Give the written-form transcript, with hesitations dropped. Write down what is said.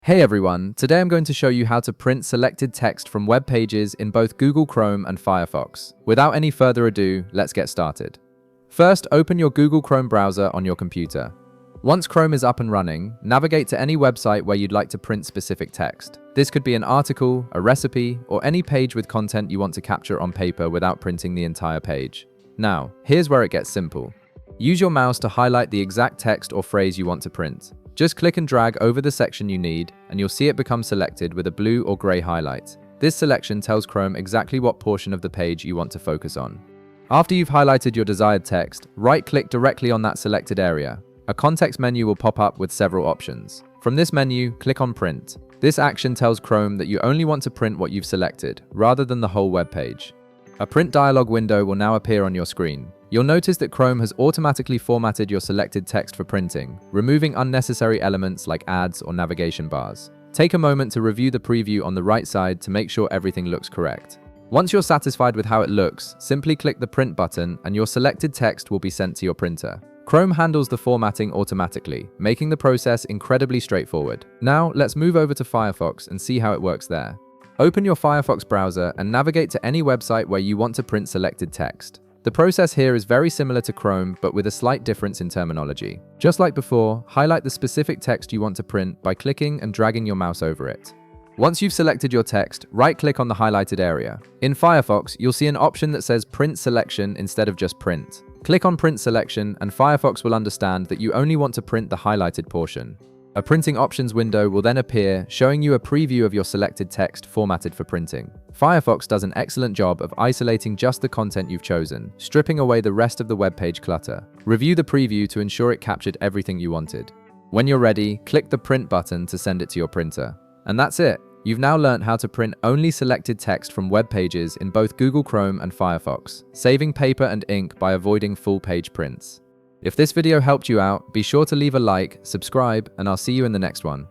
Hey everyone, today I'm going to show you how to print selected text from web pages in both Google Chrome and Firefox. Without any further ado, let's get started. First, open your Google Chrome browser on your computer. Once Chrome is up and running, navigate to any website where you'd like to print specific text. This could be an article, a recipe, or any page with content you want to capture on paper without printing the entire page. Now, here's where it gets simple. Use your mouse to highlight the exact text or phrase you want to print. Just click and drag over the section you need, and you'll see it become selected with a blue or gray highlight. This selection tells Chrome exactly what portion of the page you want to focus on. After you've highlighted your desired text, right-click directly on that selected area. A context menu will pop up with several options. From this menu, click on Print. This action tells Chrome that you only want to print what you've selected, rather than the whole web page. A print dialog window will now appear on your screen. You'll notice that Chrome has automatically formatted your selected text for printing, removing unnecessary elements like ads or navigation bars. Take a moment to review the preview on the right side to make sure everything looks correct. Once you're satisfied with how it looks, simply click the Print button and your selected text will be sent to your printer. Chrome handles the formatting automatically, making the process incredibly straightforward. Now, let's move over to Firefox and see how it works there. Open your Firefox browser and navigate to any website where you want to print selected text. The process here is very similar to Chrome, but with a slight difference in terminology. Just like before, highlight the specific text you want to print by clicking and dragging your mouse over it. Once you've selected your text, right-click on the highlighted area. In Firefox, you'll see an option that says Print Selection instead of just Print. Click on Print Selection, and Firefox will understand that you only want to print the highlighted portion. A printing options window will then appear, showing you a preview of your selected text formatted for printing. Firefox does an excellent job of isolating just the content you've chosen, stripping away the rest of the web page clutter. Review the preview to ensure it captured everything you wanted. When you're ready, click the Print button to send it to your printer. And that's it! You've now learned how to print only selected text from web pages in both Google Chrome and Firefox, saving paper and ink by avoiding full-page prints. If this video helped you out, be sure to leave a like, subscribe, and I'll see you in the next one.